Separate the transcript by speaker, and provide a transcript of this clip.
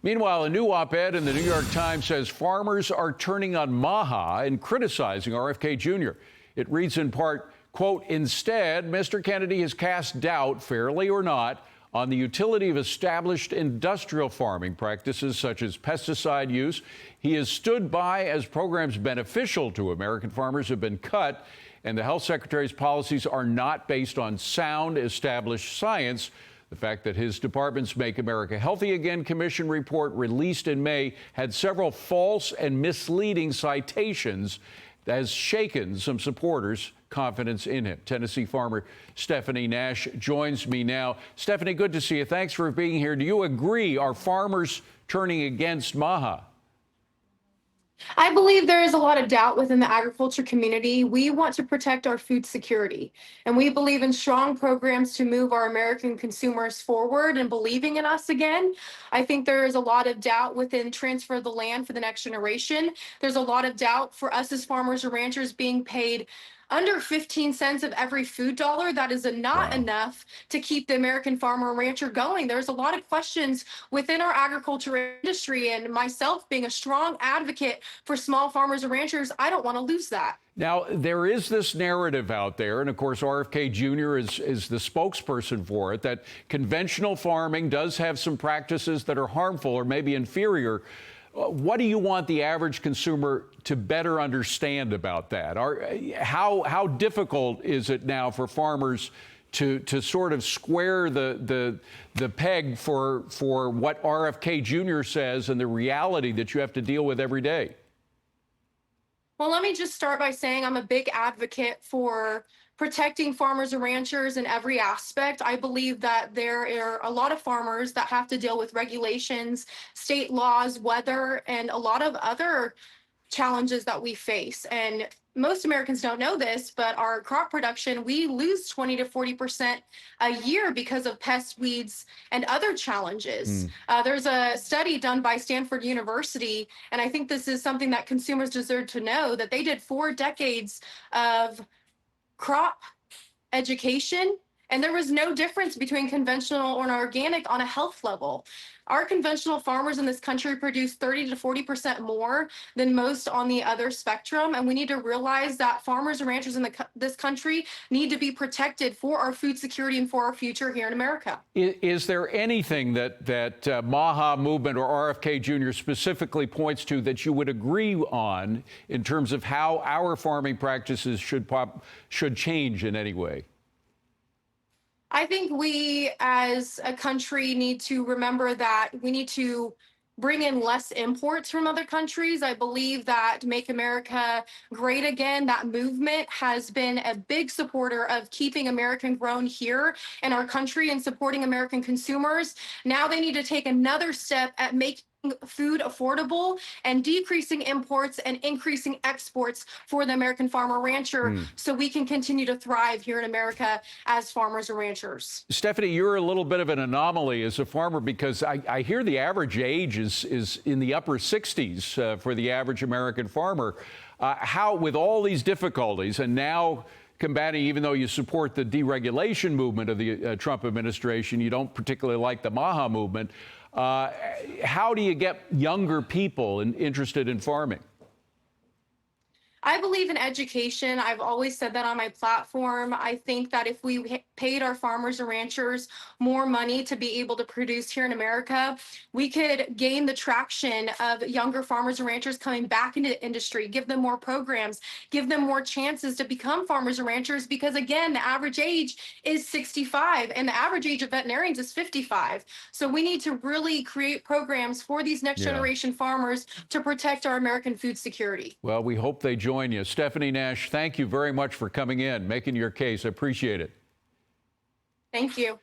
Speaker 1: Meanwhile, a new op-ed in the New York Times says farmers are turning on MAHA and criticizing RFK Jr. It reads in part, quote, "Instead, Mr. Kennedy has cast doubt, fairly or not, on the utility of established industrial farming practices such as pesticide use. He has stood by as programs beneficial to American farmers have been cut, and the health secretary's policies are not based on sound, established science." The fact that his department's Make America Healthy Again Commission report released in May had several false and misleading citations has shaken some supporters' confidence in him. Tennessee farmer Stephanie Nash joins me now. Stephanie, good to see you. Thanks for being here. Do you agree? Are farmers turning against MAHA?
Speaker 2: I believe there is a lot of doubt within the agriculture community. We want to protect our food security, and we believe in strong programs to move our American consumers forward and believing in us again. I think there is a lot of doubt within transfer of the land for the next generation. There's a lot of doubt for us as farmers and ranchers being paid under 15 cents of every food dollar. That is not enough to keep the American farmer and rancher going. There's a lot of questions within our agriculture industry, and myself being a strong advocate for small farmers and ranchers, I don't want to lose that.
Speaker 1: Now, there is this narrative out there, and of course, RFK Jr. is the spokesperson for it, that conventional farming does have some practices that are harmful or maybe inferior. What do you want the average consumer to better understand about that? How difficult is it now for farmers to sort of square the peg for what RFK Jr. says and the reality that you have to deal with every day?
Speaker 2: Well, let me just start by saying I'm a big advocate for protecting farmers and ranchers in every aspect. I believe that there are a lot of farmers that have to deal with regulations, state laws, weather, and a lot of other challenges that we face. And most Americans don't know this, but our crop production, we lose 20 to 40% a year because of pest, weeds, and other challenges. There's a study done by Stanford University, and I think this is something that consumers deserve to know, that they did 4 decades of crop education, and there was no difference between conventional or organic on a health level. Our conventional farmers in this country produce 30 to 40% more than most on the other spectrum, and we need to realize that farmers and ranchers in this country need to be protected for our food security and for our future here in America.
Speaker 1: Is there anything that MAHA movement or RFK Jr. specifically points to that you would agree on in terms of how our farming practices should change in any way?
Speaker 2: I think we as a country need to remember that we need to bring in less imports from other countries. I believe that Make America Great Again, that movement has been a big supporter of keeping American grown here in our country and supporting American consumers. Now they need to take another step at making food affordable and decreasing imports and increasing exports for the American farmer rancher so we can continue to thrive here in America as farmers and ranchers.
Speaker 1: Stephanie, you're a little bit of an anomaly as a farmer because I hear the average age is in the upper 60s for the average American farmer. How, with all these difficulties and now combating, even though you support the deregulation movement of the Trump administration, you don't particularly like the MAHA movement. How do you get younger people interested in farming?
Speaker 2: I believe in education. I've always said that on my platform. I think that if we paid our farmers and ranchers more money to be able to produce here in America, we could gain the traction of younger farmers and ranchers coming back into the industry, give them more programs, give them more chances to become farmers and ranchers, because again, the average age is 65 and the average age of veterinarians is 55. So we need to really create programs for these next generation farmers to protect our American food security.
Speaker 1: Well, we hope they join you. Stephanie Nash, thank you very much for coming in, making your case. I appreciate it.
Speaker 2: Thank you.